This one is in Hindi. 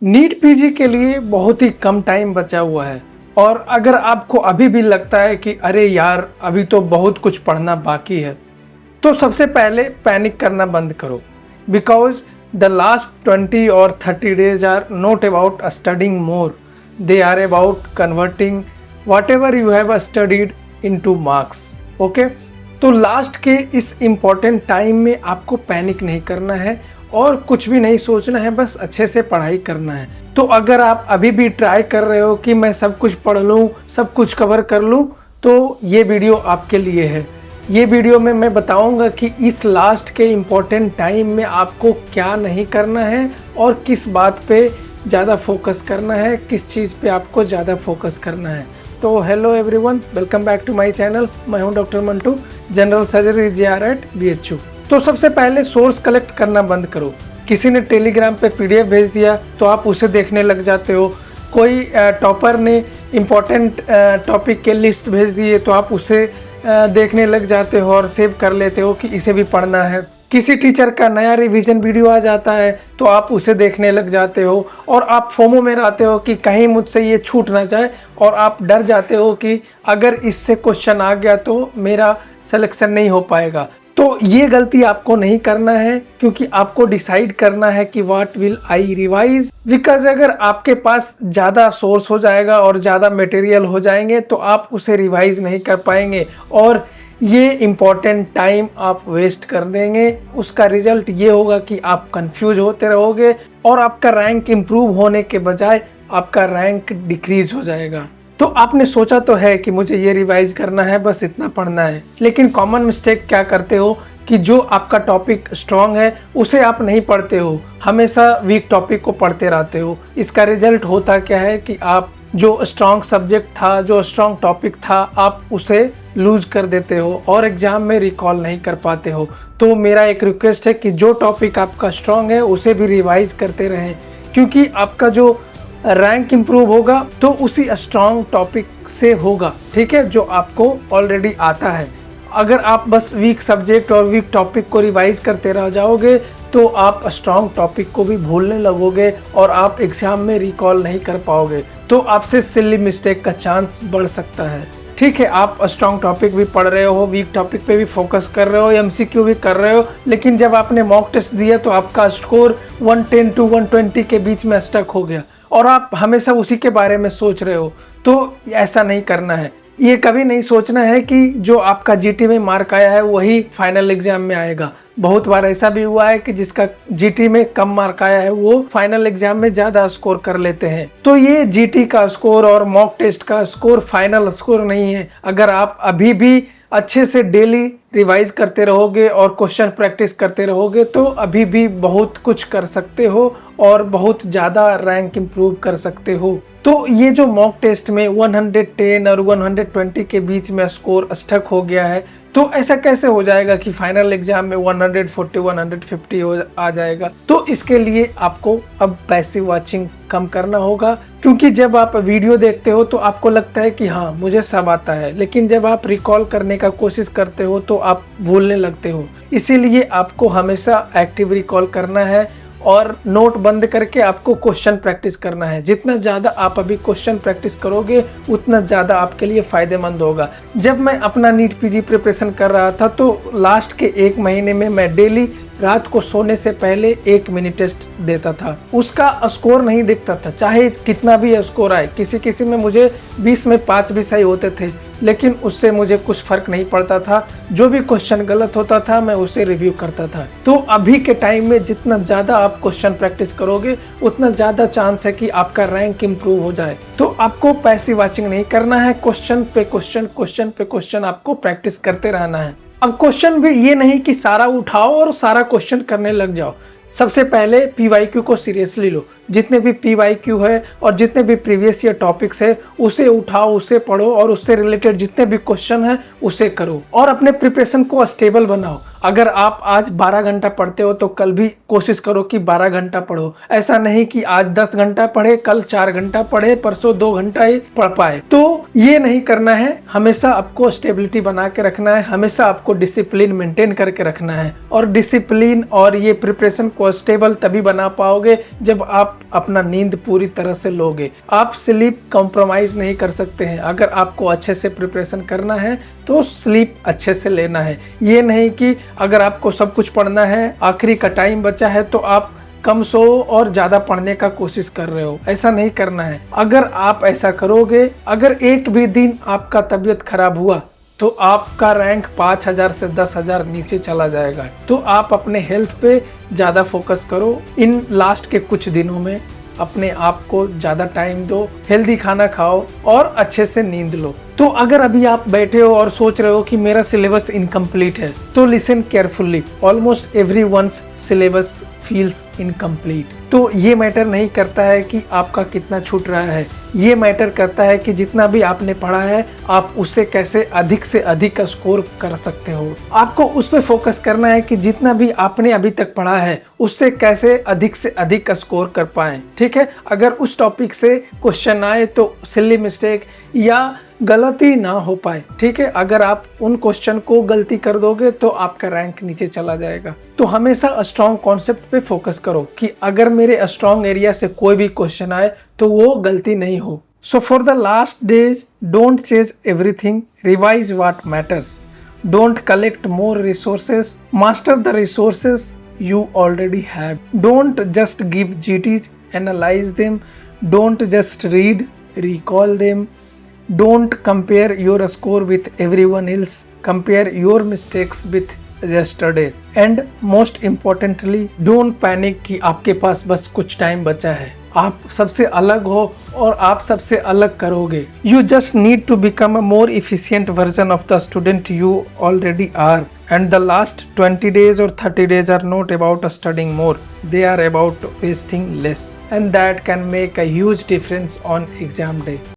नीट पीजी के लिए बहुत ही कम टाइम बचा हुआ है और अगर आपको अभी भी लगता है कि अरे यार अभी तो बहुत कुछ पढ़ना बाकी है, तो सबसे पहले पैनिक करना बंद करो। बिकॉज द लास्ट 20 और 30 days are not about studying more, they are about converting whatever you have studied into marks. Okay, तो लास्ट के इस इम्पॉर्टेंट टाइम में आपको पैनिक नहीं करना है और कुछ भी नहीं सोचना है, बस अच्छे से पढ़ाई करना है। तो अगर आप अभी भी ट्राई कर रहे हो कि मैं सब कुछ पढ़ लूँ, सब कुछ कवर कर लूँ, तो ये वीडियो आपके लिए है। ये वीडियो में मैं बताऊंगा कि इस लास्ट के इम्पोर्टेंट टाइम में आपको क्या नहीं करना है और किस बात पे ज़्यादा फोकस करना है, किस चीज़ पे आपको ज़्यादा फोकस करना है। तो hello everyone, welcome back to my channel. मैं हूं doctor Mantu, general surgery JR at BHU। तो सबसे पहले सोर्स कलेक्ट करना बंद करो। किसी ने टेलीग्राम पे PDF भेज दिया तो आप उसे देखने लग जाते हो। कोई टॉपर ने इम्पोर्टेंट टॉपिक के लिस्ट भेज दिए तो आप उसे देखने लग जाते हो और सेव कर लेते हो कि इसे भी पढ़ना है। किसी टीचर का नया रिवीजन वीडियो आ जाता है तो आप उसे देखने लग जाते हो और आप फोमो में रहते हो कि कहीं मुझसे ये छूट ना जाए, और आप डर जाते हो कि अगर इससे क्वेश्चन आ गया तो मेरा सिलेक्शन नहीं हो पाएगा। तो ये गलती आपको नहीं करना है, क्योंकि आपको डिसाइड करना है कि what will I revise. Because अगर आपके पास ज़्यादा सोर्स हो जाएगा और ज़्यादा मटेरियल हो जाएंगे तो आप उसे रिवाइज नहीं कर पाएंगे और ये इम्पॉर्टेंट टाइम आप वेस्ट कर देंगे। उसका रिजल्ट ये होगा कि आप कंफ्यूज होते रहोगे और आपका रैंक इम्प्रूव होने के बजाय आपका रैंक डिक्रीज हो जाएगा। तो आपने सोचा तो है कि मुझे ये रिवाइज करना है, बस इतना पढ़ना है, लेकिन कॉमन मिस्टेक क्या करते हो कि जो आपका टॉपिक स्ट्रॉन्ग है उसे आप नहीं पढ़ते हो, हमेशा वीक टॉपिक को पढ़ते रहते हो। इसका रिजल्ट होता क्या है कि आप जो स्ट्रॉन्ग सब्जेक्ट था, जो स्ट्रॉन्ग टॉपिक था, आप उसे लूज कर देते हो और एग्जाम में रिकॉल नहीं कर पाते हो। तो मेरा एक रिक्वेस्ट है कि जो टॉपिक आपका स्ट्रॉन्ग है उसे भी रिवाइज करते रहें, क्योंकि आपका जो रैंक इम्प्रूव होगा तो उसी स्ट्रॉन्ग टॉपिक से होगा, ठीक है, जो आपको ऑलरेडी आता है। अगर आप बस वीक सब्जेक्ट और वीक टॉपिक को रिवाइज करते रह जाओगे तो आप स्ट्रॉन्ग टॉपिक को भी भूलने लगोगे और आप एग्जाम में रिकॉल नहीं कर पाओगे। तो आपसे सिली मिस्टेक का चांस बढ़ सकता है। ठीक है, आप स्ट्रॉन्ग टॉपिक भी पढ़ रहे हो, वीक टॉपिक पे भी फोकस कर रहे हो, MCQ भी कर रहे हो, लेकिन जब आपने मॉक टेस्ट दिया तो आपका स्कोर 110 to 120 के बीच में स्टक हो गया और आप हमेशा उसी के बारे में सोच रहे हो। तो ऐसा नहीं करना है। ये कभी नहीं सोचना है कि जो आपका GT में मार्क आया है वही फाइनल एग्जाम में आएगा। बहुत बार ऐसा भी हुआ है कि जिसका GT में कम मार्क आया है वो फाइनल एग्जाम में ज़्यादा स्कोर कर लेते हैं। तो ये GT का स्कोर और मॉक टेस्ट का स्कोर फाइनल स्कोर नहीं है। अगर आप अभी भी अच्छे से डेली रिवाइज करते रहोगे और क्वेश्चन प्रैक्टिस करते रहोगे तो अभी भी बहुत कुछ कर सकते हो और बहुत ज़्यादा रैंक इम्प्रूव कर सकते हो। तो ये जो मॉक टेस्ट में 110 और 120 के बीच में स्कोर स्टक हो गया है, तो ऐसा कैसे हो जाएगा कि फाइनल एग्जाम में 140 150 आ जाएगा। तो इसके लिए आपको अब पैसिव वॉचिंग कम करना होगा, क्योंकि जब आप वीडियो देखते हो तो आपको लगता है कि हाँ मुझे सब आता है, लेकिन जब आप रिकॉल करने का कोशिश करते हो तो आप भूलने लगते हो। इसीलिए आपको हमेशा एक्टिव रिकॉल करना है और नोट बंद करके आपको क्वेश्चन प्रैक्टिस करना है। जितना ज़्यादा आप अभी क्वेश्चन प्रैक्टिस करोगे उतना ज़्यादा आपके लिए फ़ायदेमंद होगा। जब मैं अपना नीट PG प्रिपरेशन कर रहा था तो लास्ट के 1 महीने में मैं डेली रात को सोने से पहले 1 मिनी टेस्ट देता था। उसका स्कोर नहीं दिखता था, चाहे कितना भी स्कोर आए। किसी में मुझे 20 में 5 भी सही होते थे, लेकिन उससे मुझे कुछ फर्क नहीं पड़ता था। जो भी क्वेश्चन गलत होता था मैं उसे रिव्यू करता था। तो अभी के टाइम में जितना ज़्यादा आप क्वेश्चन प्रैक्टिस करोगे उतना ज़्यादा चांस है कि आपका रैंक इम्प्रूव हो जाए। तो आपको पैसिव वॉचिंग नहीं करना है, क्वेश्चन पे क्वेश्चन आपको प्रैक्टिस करते रहना है। अब क्वेश्चन भी ये नहीं कि सारा उठाओ और सारा क्वेश्चन करने लग जाओ। सबसे पहले PYQ को सीरियसली लो। जितने भी PYQ है और जितने भी प्रीवियस ईयर टॉपिक्स है उसे उठाओ, उसे पढ़ो और उससे रिलेटेड जितने भी क्वेश्चन है उसे करो और अपने प्रिपरेशन को स्टेबल बनाओ। अगर आप आज 12 घंटा पढ़ते हो तो कल भी कोशिश करो कि 12 घंटा पढ़ो। ऐसा नहीं कि आज 10 घंटा पढ़े, कल 4 घंटा पढ़े, परसों 2 घंटा ही पढ़ पाए। तो ये नहीं करना है। हमेशा आपको स्टेबिलिटी बना के रखना है, हमेशा आपको डिसिप्लिन मेंटेन करके रखना है। और डिसिप्लिन और ये प्रिपरेशन को स्टेबल तभी बना पाओगे जब आप आप अपना नींद पूरी तरह से लोगे। आप स्लीप कॉम्प्रोमाइज नहीं कर सकते हैं। अगर आपको अच्छे से प्रिपरेशन करना है तो स्लीप अच्छे से लेना है। ये नहीं कि अगर आपको सब कुछ पढ़ना है, आखिरी का टाइम बचा है तो आप कम सो और ज़्यादा पढ़ने का कोशिश कर रहे हो। ऐसा नहीं करना है। अगर आप ऐसा करोगे, अगर एक भी दिन आपका तबीयत खराब हुआ तो आपका रैंक 5,000 से 10,000 नीचे चला जाएगा। तो आप अपने हेल्थ पे ज़्यादा फोकस करो। इन लास्ट के कुछ दिनों में अपने आप को ज़्यादा टाइम दो, हेल्दी खाना खाओ और अच्छे से नींद लो। तो अगर अभी आप बैठे हो और सोच रहे हो कि मेरा सिलेबस इनकम्प्लीट है, तो listen carefully. Almost everyone's syllabus feels incomplete. तो ये मैटर नहीं करता है कि आपका कितना छूट रहा है, ये मैटर करता है कि जितना भी आपने पढ़ा है आप उससे कैसे अधिक से अधिक स्कोर कर सकते हो। आपको उस पर फोकस करना है कि जितना भी आपने अभी तक पढ़ा है उससे कैसे अधिक से अधिक स्कोर कर पाएं। ठीक है, अगर उस टॉपिक से क्वेश्चन आए तो सिली मिस्टेक या गलती ना हो पाए। ठीक है, अगर आप उन क्वेश्चन को गलती कर दोगे तो आपका रैंक नीचे चला जाएगा। तो हमेशा स्ट्रॉन्ग कॉन्सेप्ट पे फोकस करो कि अगर मेरे स्ट्रॉन्ग एरिया से कोई भी क्वेश्चन आए तो वो गलती नहीं हो। So for the last days, don't chase everything, revise what matters, don't collect more resources, master the resources you already have. Don't just give GTs, analyze them. Don't just read, recall them. Don't compare your score with everyone else. Compare your mistakes with yesterday. And most importantly, don't panic कि आपके पास बस कुछ टाइम बचा है। आप सबसे अलग हो और आप सबसे अलग करोगे। You just need to become a more efficient version of the student you already are. And the last 20 days or 30 days are not about studying more. They are about wasting less. And that can make a huge difference on exam day.